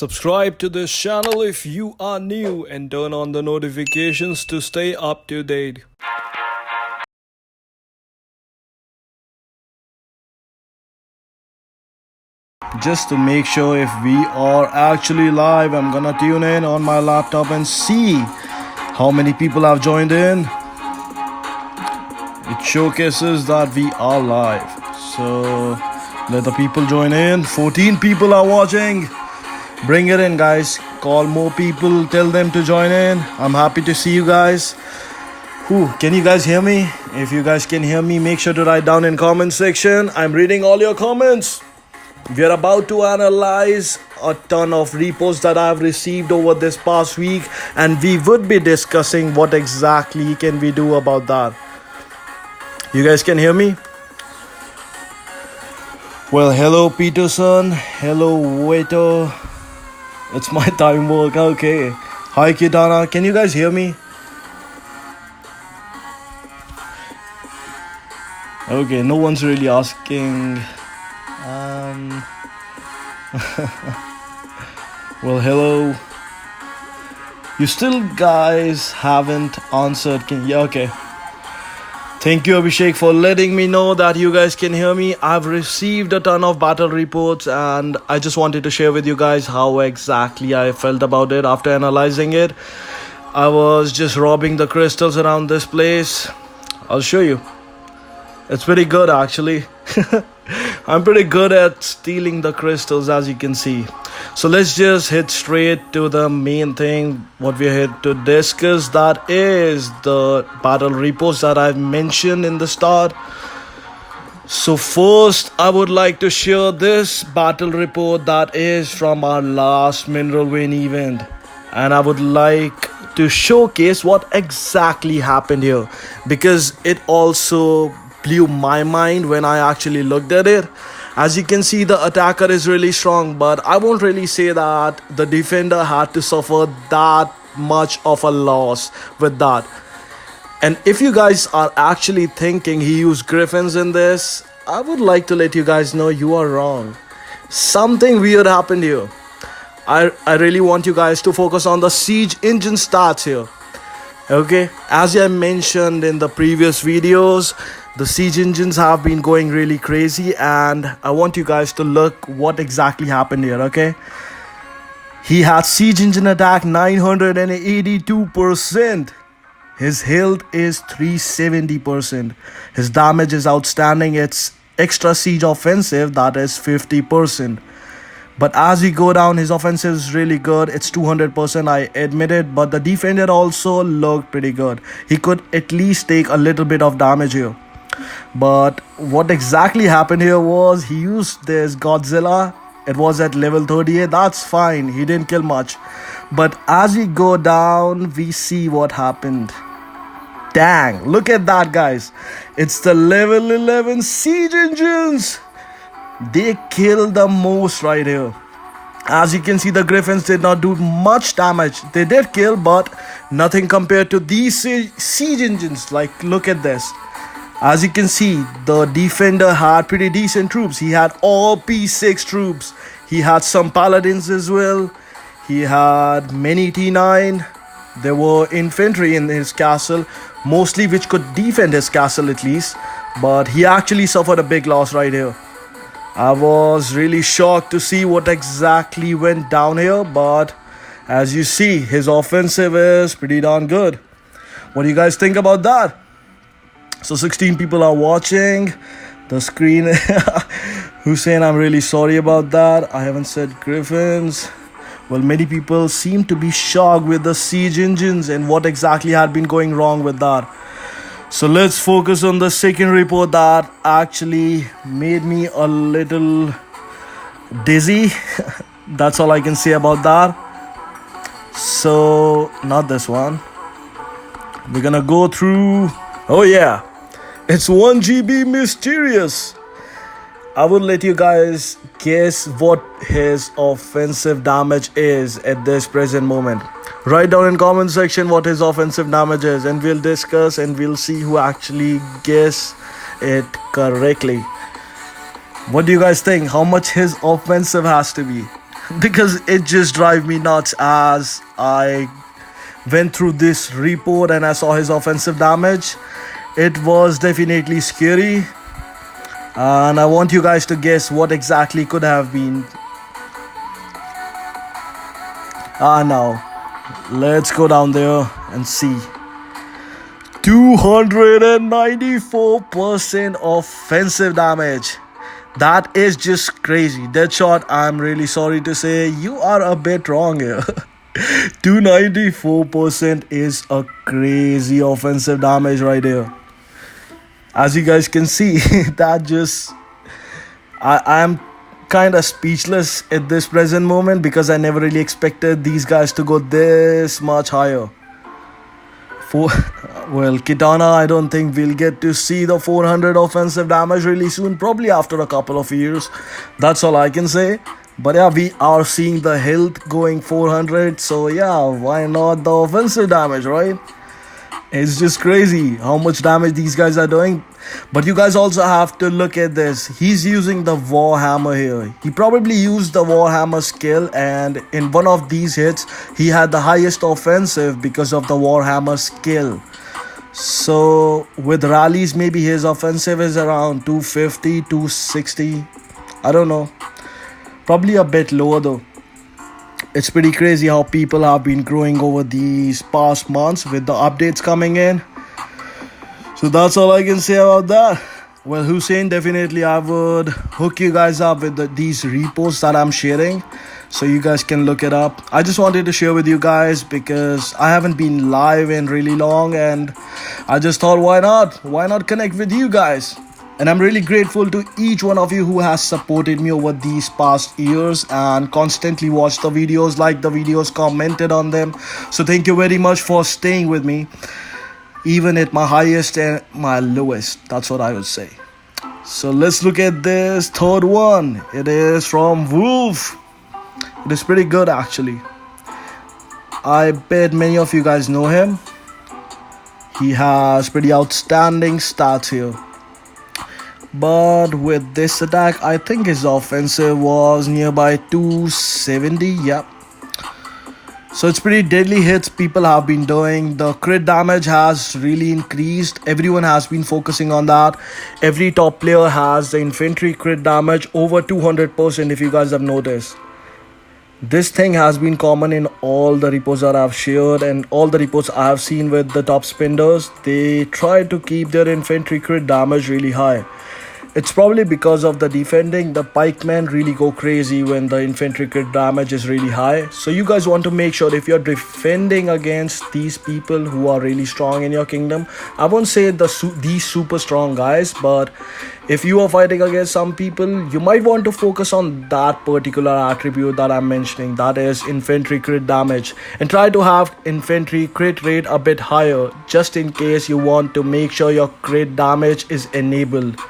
Subscribe to this channel if you are new and turn on the notifications to stay up to date. Just to make sure if we are actually live, I'm gonna tune in on my laptop and see how many people have joined in. It showcases that we are live. So let the people join in. 14 people are watching. Bring it in, guys. Call more people, tell them to join in. I'm happy to see you guys. Can you guys hear me? If you guys can hear me, make sure to write down in comment section. I'm reading all your comments. We are about to analyze a ton of reports that I've received over this past week, and we would be discussing what exactly can we do about that. You guys can hear me? Well, hello Peterson, hello waiter. It's my time work. Okay. Hi Kitana, can you guys hear me? Okay, no one's really asking. Well, hello. You still guys haven't answered. Okay. Thank you, Abhishek, for letting me know that you guys can hear me. I've received a ton of battle reports and I just wanted to share with you guys how exactly I felt about it after analyzing it. I was just robbing the crystals around this place. I'll show you. It's pretty good, actually. I'm pretty good at stealing the crystals, as you can see. So let's just hit straight to the main thing, what we're here to discuss. That is the battle reports that I've mentioned in the start. So first, I would like to share this battle report that is from our last mineral vein event. And I would like to showcase what exactly happened here, because it also blew my mind when I actually looked at it. As you can see, the attacker is really strong, but I won't really say that the defender had to suffer that much of a loss with that. And if you guys are actually thinking he used griffins in this, I would like to let you guys know you are wrong. Something weird happened here. I really want you guys to focus on the siege engine stats here. Okay, as I mentioned in the previous videos, the siege engines have been going really crazy, and I want you guys to look what exactly happened here. Okay, he had siege engine attack 982%. His health is 370%. His damage is outstanding. It's extra siege offensive, that is 50%. But as we go down, his offensive is really good. It's 200%, I admit it. But the defender also looked pretty good. He could at least take a little bit of damage here. But what exactly happened here was he used this Godzilla. It was at level 38. That's fine. He didn't kill much. But as we go down, we see what happened. Dang, look at that, guys. It's the level 11 siege engines. They killed the most right here. As you can see, the griffins did not do much damage. They did kill, but nothing compared to these siege engines. Like, look at this. As you can see, the defender had pretty decent troops. He had all P6 troops. He had some paladins as well. He had many T9. There were infantry in his castle, mostly which could defend his castle at least. But he actually suffered a big loss right here. I was really shocked to see what exactly went down here, but as you see, his offensive is pretty darn good. What do you guys think about that? So 16 people are watching. The screen Hussein, I'm really sorry about that. I haven't said griffins. Well, many people seem to be shocked with the siege engines and what exactly had been going wrong with that. So let's focus on the second report that actually made me a little dizzy. That's all I can say about that. So, not this one. We're gonna go through. Oh yeah, it's 1 GB mysterious. I will let you guys guess what his offensive damage is at this present moment. Write down in comment section what his offensive damage is, and we'll discuss and we'll see who actually guess it correctly. What do you guys think? How much his offensive has to be? because it just drive me nuts as I went through this report and I saw his offensive damage. It was definitely scary, and I want you guys to guess what exactly could have been. Now let's go down there and see. 294% offensive damage. That is just crazy. Deadshot, I'm really sorry to say you are a bit wrong here. 294% is a crazy offensive damage right here. As you guys can see, that just I'm kind of speechless at this present moment because I never really expected these guys to go this much higher. Well, Kitana, I don't think we'll get to see the 400 offensive damage really soon, probably after a couple of years. That's all I can say. But yeah, we are seeing the health going 400, so yeah, why not the offensive damage, right? It's just crazy how much damage these guys are doing. But you guys also have to look at this. He's using the Warhammer here. He probably used the Warhammer skill, and in one of these hits, he had the highest offensive because of the Warhammer skill. So with rallies, maybe his offensive is around 250, 260. I don't know. Probably a bit lower though. It's pretty crazy how people have been growing over these past months with the updates coming in. So that's all I can say about that. Well, Hussein, definitely I would hook you guys up with these reposts that I'm sharing, so you guys can look it up. I just wanted to share with you guys because I haven't been live in really long, and I just thought, why not connect with you guys. And I'm really grateful to each one of you who has supported me over these past years and constantly watched the videos, liked the videos, commented on them. So thank you very much for staying with me, even at my highest and my lowest. That's what I would say. So let's look at this third one. It is from Wolf. It is pretty good actually. I bet many of you guys know him. He has pretty outstanding stats here. But with this attack, I think his offensive was nearby 270. Yep. So it's pretty deadly hits people have been doing. The crit damage has really increased. Everyone has been focusing on that. Every top player has the infantry crit damage over 200%, if you guys have noticed. This thing has been common in all the reports that I've shared and all the reports I have seen with the top spenders. They try to keep their infantry crit damage really high. It's probably because of the defending. The pikemen really go crazy when the infantry crit damage is really high. So you guys want to make sure if you're defending against these people who are really strong in your kingdom, I won't say these super strong guys, but if you are fighting against some people, you might want to focus on that particular attribute that I'm mentioning, that is infantry crit damage, and try to have infantry crit rate a bit higher, just in case you want to make sure your crit damage is enabled.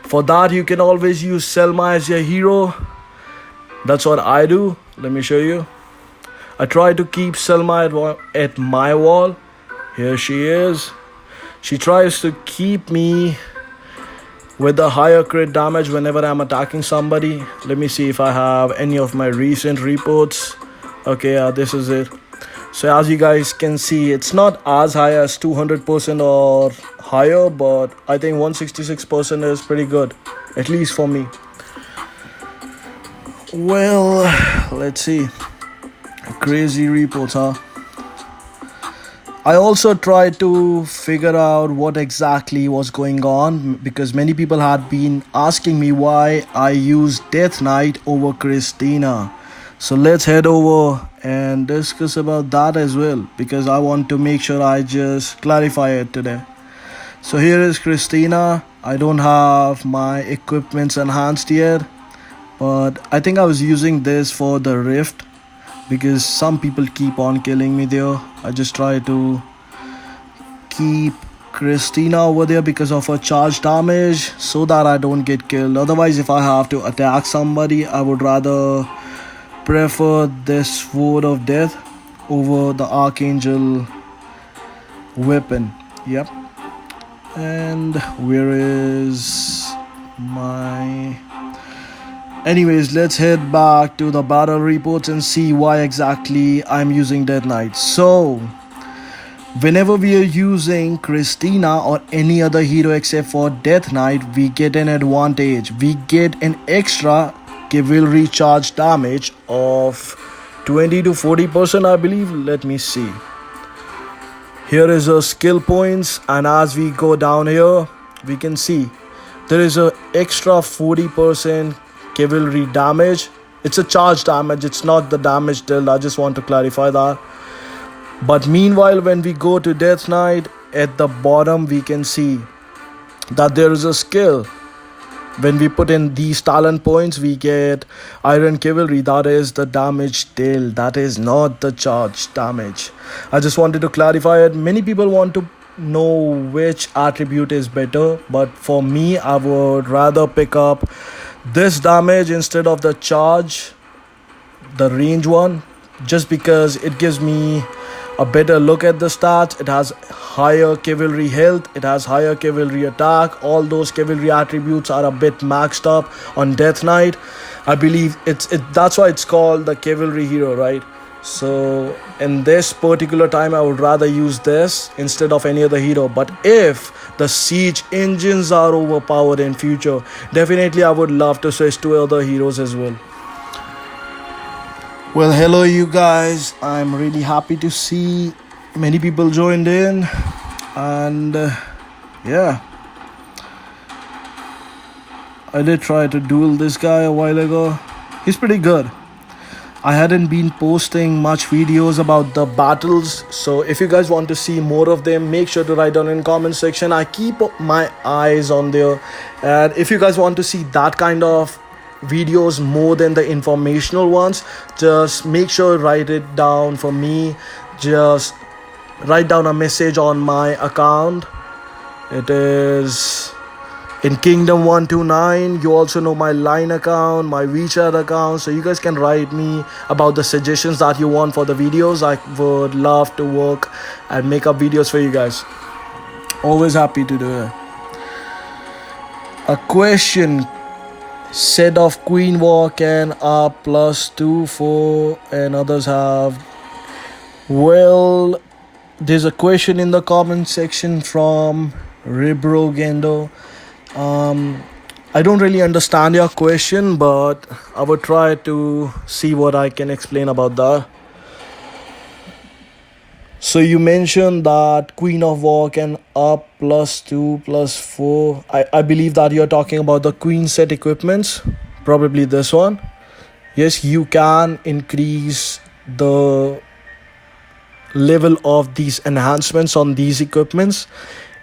For that, you can always use Selma as your hero. That's what I do. Let me show you. I try to keep Selma at my wall. Here she is. She tries to keep me with the higher crit damage whenever I'm attacking somebody. Let me see if I have any of my recent reports. Okay, yeah, this is it. So as you guys can see, it's not as high as 200% or higher, but I think 166% is pretty good, at least for me. Well, let's see. Crazy reports, huh? I also tried to figure out what exactly was going on because many people had been asking me why I use Death Knight over Christina. So let's head over and discuss about that as well, because I want to make sure I just clarify it today. So here is Christina. I don't have my equipments enhanced yet, but I think I was using this for the rift because some people keep on killing me there. I just try to keep Christina over there because of her charge damage so that I don't get killed. Otherwise, if I have to attack somebody, I would rather prefer this Sword of Death over the Archangel weapon. Yep. And where is my Anyways, let's head back to the battle reports and see why exactly I'm using Death Knight. So, whenever we are using Christina or any other hero except for Death Knight, we get an advantage. We get an extra cavalry charge damage of 20 to 40%, I believe. Let me see. Here is a skill points, and as we go down here, we can see there is a extra 40% cavalry damage. It's a charge damage, it's not the damage dealt. I just want to clarify that. But meanwhile, when we go to Death Knight, at the bottom we can see that there is a skill. When we put in these talent points, we get Iron Cavalry. That is the damage dealt. That is not the charge damage. I just wanted to clarify it. Many people want to know which attribute is better, but for me, I would rather pick up this damage instead of the charge, the range one, just because it gives me a better look at the stats. It has higher cavalry health, it has higher cavalry attack. All those cavalry attributes are a bit maxed up on Death Knight. I believe that's why it's called the cavalry hero, right? So in this particular time, I would rather use this instead of any other hero. But if the siege engines are overpowered in future, definitely I would love to switch to other heroes as well. Well, hello you guys. I'm really happy to see many people joined in, and yeah, I did try to duel this guy a while ago. He's pretty good. I hadn't been posting much videos about the battles, so if you guys want to see more of them, make sure to write down in comment section. I keep my eyes on there, and if you guys want to see that kind of videos more than the informational ones, just make sure write it down for me. Just write down a message on my account. It is in Kingdom 129. You also know my line account, my WeChat account, so you guys can write me about the suggestions that you want for the videos. I would love to work and make up videos for you guys. Always happy to do it. A question: set of Queen Walk and up +2 4 and others have. Well, there's a question in the comment section from Reforging. I don't really understand your question, but I would try to see what I can explain about that. So you mentioned that Queen of War can up +2 +4. I believe that you're talking about the Queen set equipments. Probably this one. Yes, you can increase the level of these enhancements on these equipments.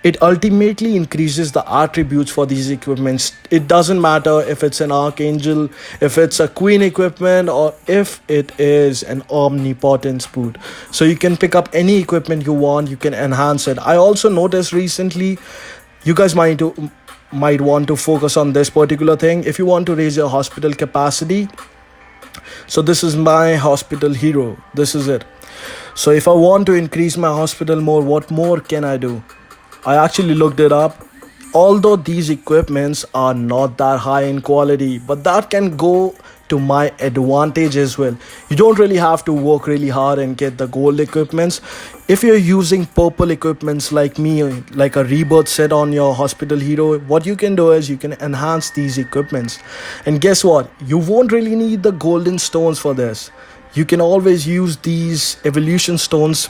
It ultimately increases the attributes for these equipments. It doesn't matter if it's an Archangel, if it's a Queen equipment, or if it is an Omnipotence boot. So you can pick up any equipment you want, you can enhance it. I also noticed recently, you guys might want to focus on this particular thing. If you want to raise your hospital capacity, so this is my hospital hero. This is it. So if I want to increase my hospital more, what more can I do? I actually looked it up. Although these equipments are not that high in quality, but that can go to my advantage as well. You don't really have to work really hard and get the gold equipments. If you're using purple equipments like me, like a rebirth set on your hospital hero, what you can do is you can enhance these equipments. And guess what? You won't really need the golden stones for this. You can always use these evolution stones,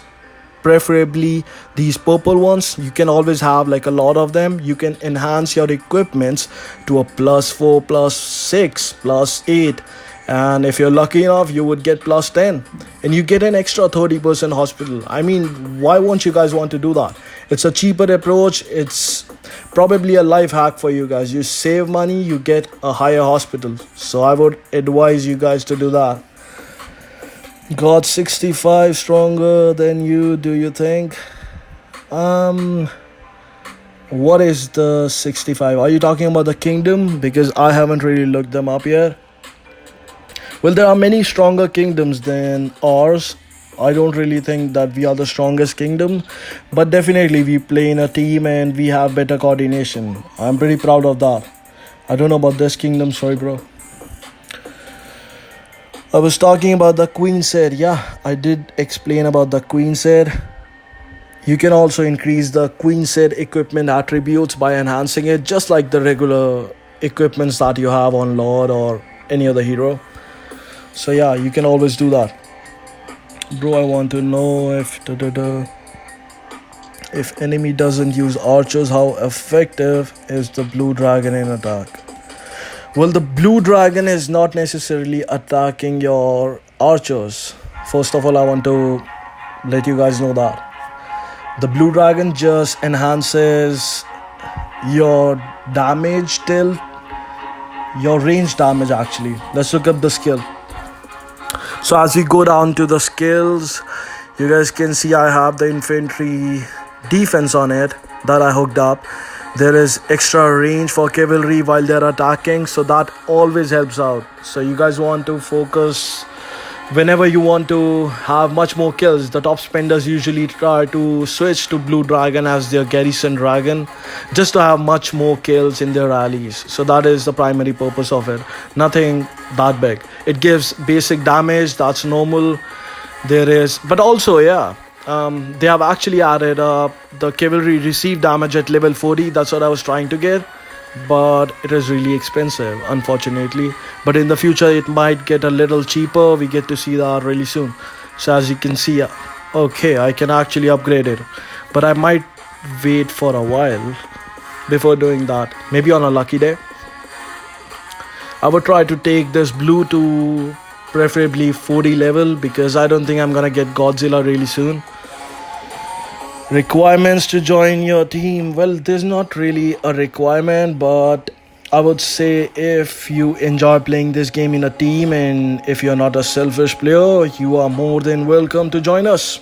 preferably these purple ones. You can always have like a lot of them. You can enhance your equipments to a +4 +6 +8, and if you're lucky enough, you would get +10, and you get an extra 30% hospital. I mean, why won't you guys want to do that? It's a cheaper approach. It's probably a life hack for you guys. You save money, you get a higher hospital. So I would advise you guys to do that. Got 65 stronger than you, do you think? What is the 65? Are you talking about the kingdom? Because I haven't really looked them up yet. Well, there are many stronger kingdoms than ours. I don't really think that we are the strongest kingdom, but definitely we play in a team and we have better coordination. I'm pretty proud of that. I don't know about this kingdom, sorry bro. I was talking about the queen set. Yeah, I did explain about the queen set. You can also increase the queen set equipment attributes by enhancing it, just like the regular equipments that you have on Lord or any other hero. So yeah, you can always do that. Bro, I want to know if enemy doesn't use archers, how effective is the blue dragon in attack? Well, the blue dragon is not necessarily attacking your archers. First of all, I want to let you guys know that the blue dragon just enhances your damage till your range damage. Actually, let's look up the skill. So as we go down to the skills, you guys can see I have the infantry defense on it that I hooked up. There is extra range for cavalry while they're attacking, so that always helps out. So you guys want to focus whenever you want to have much more kills. The top spenders usually try to switch to blue dragon as their garrison dragon, just to have much more kills in their rallies. So that is the primary purpose of it, nothing that big. It gives basic damage, that's normal. There is, but also they have actually added the cavalry receive damage at level 40. That's what I was trying to get, but it is really expensive, unfortunately. But in the future it might get a little cheaper. We get to see that really soon. So as you can see, okay, I can actually upgrade it, but I might wait for a while before doing that. Maybe on a lucky day I would try to take this blue to preferably 40 level, because I don't think I'm gonna get Godzilla really soon. Requirements to join your team. Well, there's not really a requirement, but I would say if you enjoy playing this game in a team and if you're not a selfish player, you are more than welcome to join us.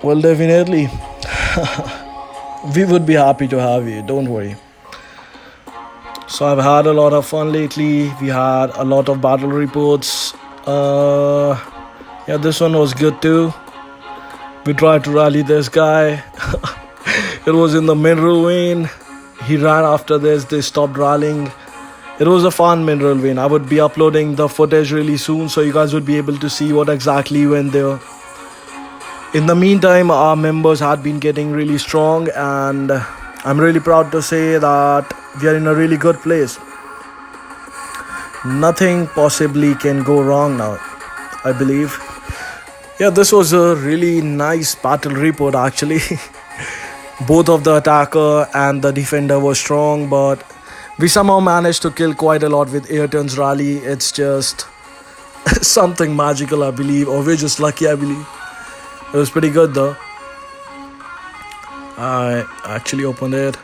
Well, definitely. We would be happy to have you, don't worry. So I've had a lot of fun lately. We had a lot of battle reports. Yeah, this one was good too. We tried to rally this guy. It was in the mineral vein. He ran after this. They stopped rallying. It was a fun mineral vein. I would be uploading the footage really soon, so you guys would be able to see what exactly went there. In the meantime, our members had been getting really strong, and I'm really proud to say that we are in a really good place. Nothing possibly can go wrong now, I believe. Yeah, this was a really nice battle report actually. Both of the attacker and the defender were strong, but we somehow managed to kill quite a lot with Ayrton's rally. It's just something magical, I believe, or we're just lucky, I believe. It was pretty good though. I actually opened it.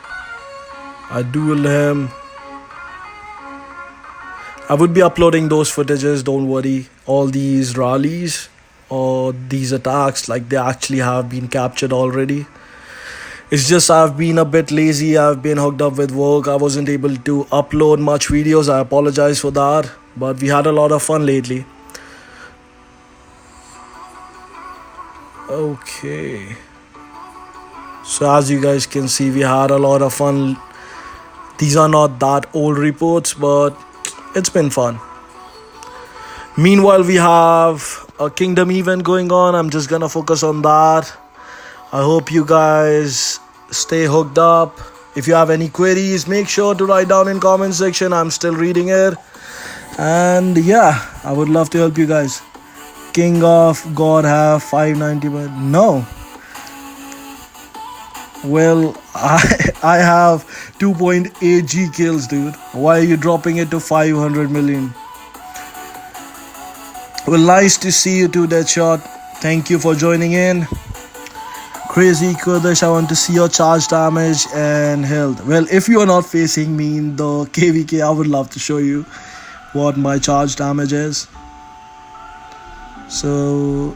I dueled him. I would be uploading those footages, don't worry. All these rallies or these attacks, like, they actually have been captured already. It's just I've been a bit lazy. I've been hooked up with work. I wasn't able to upload much videos. I apologize for that. But we had a lot of fun lately. Okay. So as you guys can see, we had a lot of fun. These are not that old reports, but it's been fun. Meanwhile, we have a kingdom event going on. I'm just gonna focus on that. I hope you guys stay hooked up. If you have any queries, make sure to write down in comment section. I'm still reading it. And yeah, I would love to help you guys. King of God have 590, but no. Well, I have 2.8 G kills, dude. Why are you dropping it to 500 million? Well, nice to see you too, Deadshot. Thank you for joining in. Crazy Kurdish, I want to see your charge damage and health. Well, if you are not facing me in the KVK, I would love to show you what my charge damage is. So,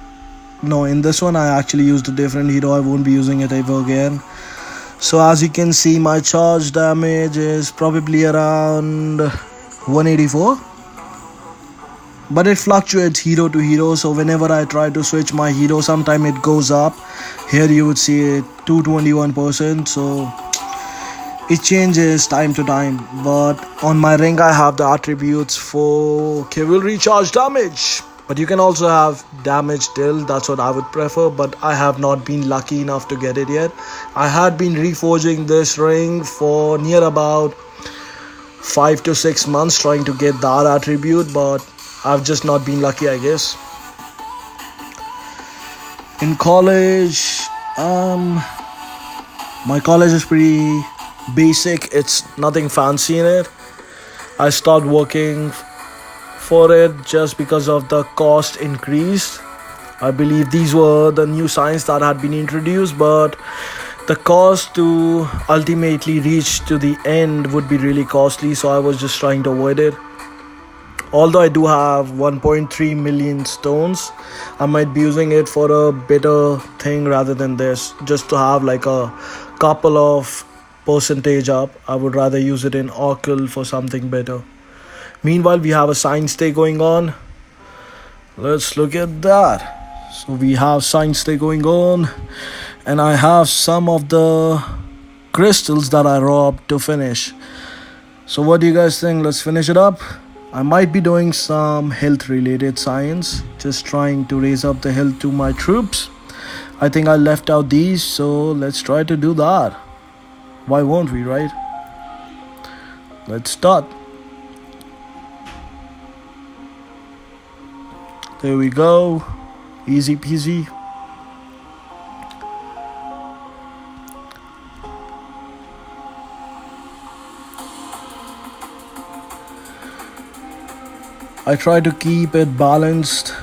no, in this one I actually used a different hero. I won't be using it ever again. So as you can see, my charge damage is probably around 184. But it fluctuates hero to hero, so whenever I try to switch my hero, sometime it goes up. Here you would see it 221%. So It changes time to time, but on my ring I have the attributes for cavalry charge damage. But you can also have damage dealt, that's what I would prefer, but I have not been lucky enough to get it yet. I had been reforging this ring for near about 5 to 6 months trying to get that attribute, but I've just not been lucky, I guess. In college, my college is pretty basic, it's nothing fancy in it. I stopped working for it just because of the cost increased. I believe these were the new science that had been introduced, but the cost to ultimately reach to the end would be really costly, so I was just trying to avoid it. Although I do have 1.3 million stones, I might be using it for a better thing rather than this, just to have like a couple of percentage up. I would rather use it in Oracle for something better. Meanwhile, we have a science day going on. Let's look at that. So we have science day going on, and I have some of the crystals that I robbed to finish. So what do you guys think? Let's finish it up. I might be doing some health related science, just trying to raise up the health to my troops. I think I left out these, so let's try to do that. Why won't we, right? Let's start. There we go. Easy peasy. I try to keep it balanced.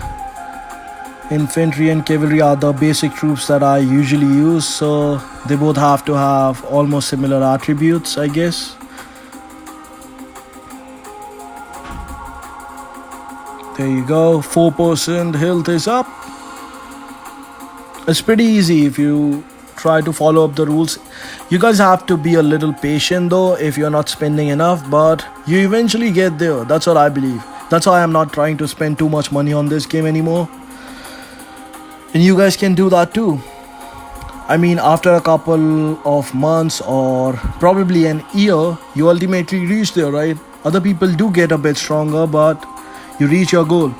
Infantry and cavalry are the basic troops that I usually use, so they both have to have almost similar attributes, I guess. There you go, 4% health is up. It's pretty easy if you try to follow up the rules. You guys have to be a little patient though if you're not spending enough, but you eventually get there. That's what I believe. That's why I'm not trying to spend too much money on this game anymore. And you guys can do that too. I mean, after a couple of months or probably an year, you ultimately reach there, right? Other people do get a bit stronger, but you reach your goal.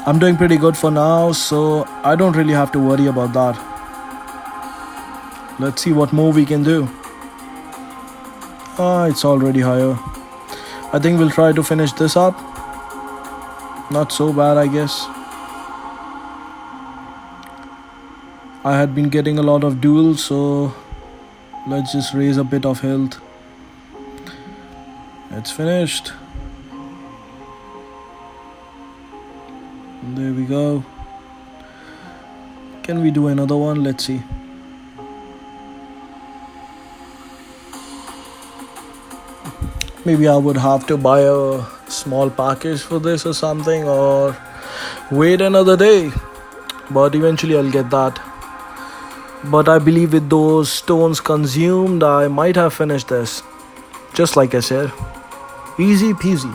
I'm doing pretty good for now, so I don't really have to worry about that. Let's see what more we can do. It's already higher. I think we'll try to finish this up. Not so bad, I guess. I had been getting a lot of duels, so let's just raise a bit of health. It's finished. There we go. Can we do another one? Let's see. Maybe I would have to buy a small package for this or something, or wait another day, but eventually I'll get that. But I believe with those stones consumed, I might have finished this. Just like I said, easy peasy.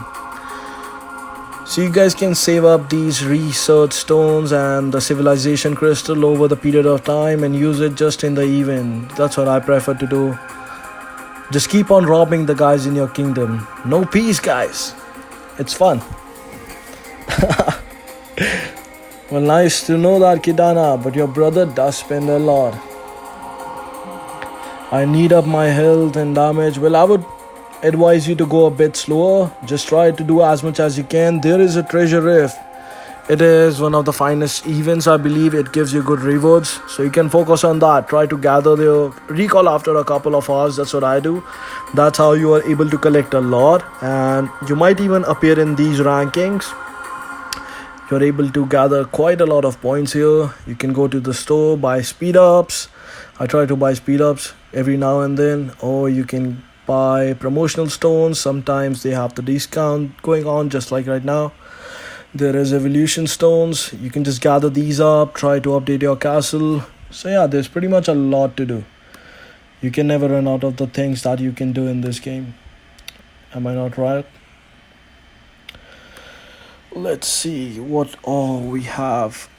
So you guys can save up these research stones and the civilization crystal over the period of time and use it just in the event. That's what I prefer to do. Just keep on robbing the guys in your kingdom. No peace, guys. It's fun. Well, nice to know that, Kidana, but your brother does spend a lot. I need up my health and damage. Well, I would advise you to go a bit slower. Just try to do as much as you can. There is a treasure rift. It is one of the finest events, I believe. It gives you good rewards, so you can focus on that. Try to gather the recall after a couple of hours. That's what I do. That's how you are able to collect a lot, and you might even appear in these rankings. You're able to gather quite a lot of points here. You can go to the store, buy speed ups. I try to buy speed ups every now and then, or you can buy promotional stones. Sometimes they have the discount going on, just like right now. There is evolution stones. You can just gather these up, try to update your castle. So yeah, there's pretty much a lot to do. You can never run out of the things that you can do in this game. Am I not right? Let's see what all we have.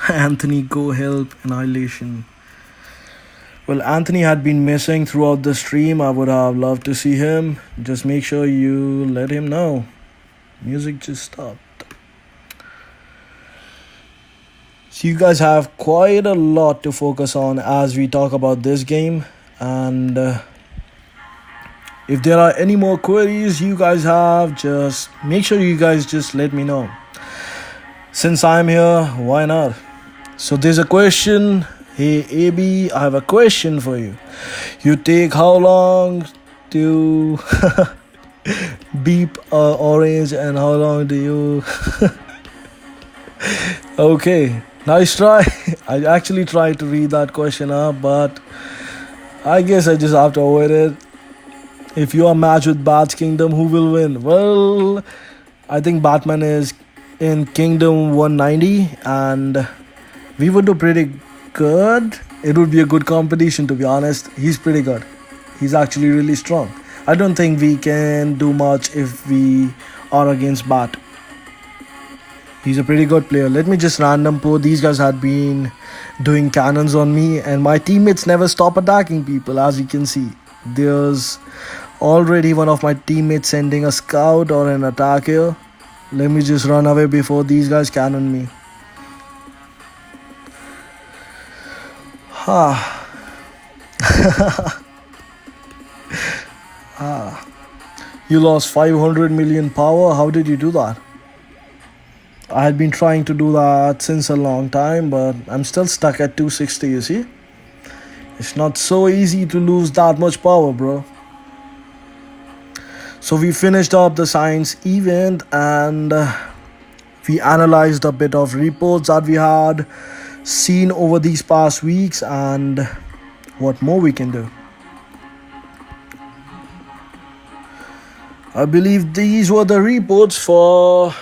Anthony, go help Annihilation. Well, Anthony had been missing throughout the stream. I would have loved to see him. Just make sure you let him know. Music just stopped. So you guys have quite a lot to focus on as we talk about this game. And if there are any more queries you guys have, just make sure you guys just let me know. Since I'm here, why not? So there's a question. Hey AB, I have a question for you. You take how long to beep orange, and how long do you okay, nice try. I actually tried to read that question up, but I guess I just have to avoid it. If you are matched with Bat's Kingdom, who will win? Well, I think Batman is in Kingdom 190 and we would do pretty good. It would be a good competition, to be honest. He's pretty good. He's actually really strong. I don't think we can do much if we are against Bat. He's a pretty good player. Let me just random pull. These guys had been doing cannons on me and my teammates never stop attacking people, as you can see. There's already one of my teammates sending a scout or an attack here. Let me just run away before these guys cannon me. You lost 500 million power. How did you do that? I had been trying to do that since a long time, but I'm still stuck at 260, you see? It's not so easy to lose that much power, bro. So we finished up the science event and we analyzed a bit of reports that we had seen over these past weeks and what more we can do. I believe these were the reports for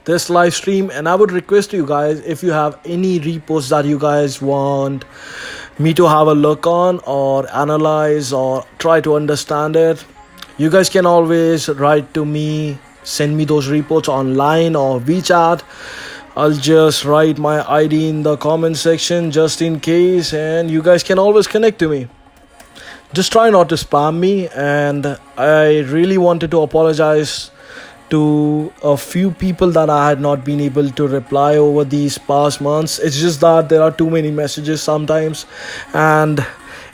this live stream, and I would request you guys, if you have any reports that you guys want me to have a look on or analyze or try to understand it, you guys can always write to me, send me those reports online or WeChat. I'll just write my ID in the comment section just in case, and you guys can always connect to me. Just try not to spam me, and I really wanted to apologize to a few people that I had not been able to reply over these past months. It's just that there are too many messages sometimes and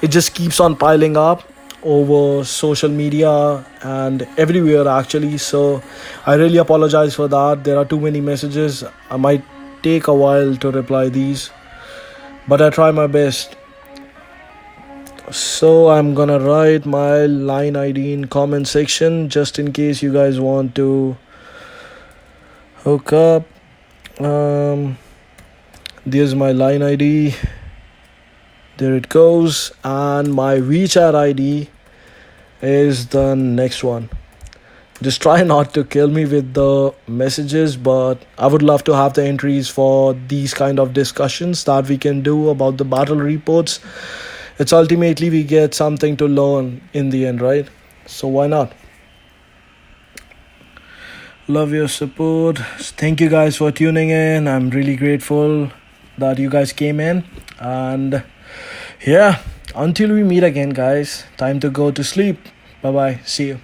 it just keeps on piling up over social media and everywhere actually. So I really apologize for that. There are too many messages. I might take a while to reply these, but I try my best. So I'm gonna write my line ID in comment section just in case you guys want to hook up. There's my line ID. There it goes. And my WeChat ID is the next one. Just try not to kill me with the messages, but I would love to have the entries for these kind of discussions that we can do about the battle reports. It's ultimately we get something to learn in the end, right? So why not? Love your support. Thank you guys for tuning in. I'm really grateful that you guys came in. And yeah, until we meet again, guys, time to go to sleep. Bye bye. See you.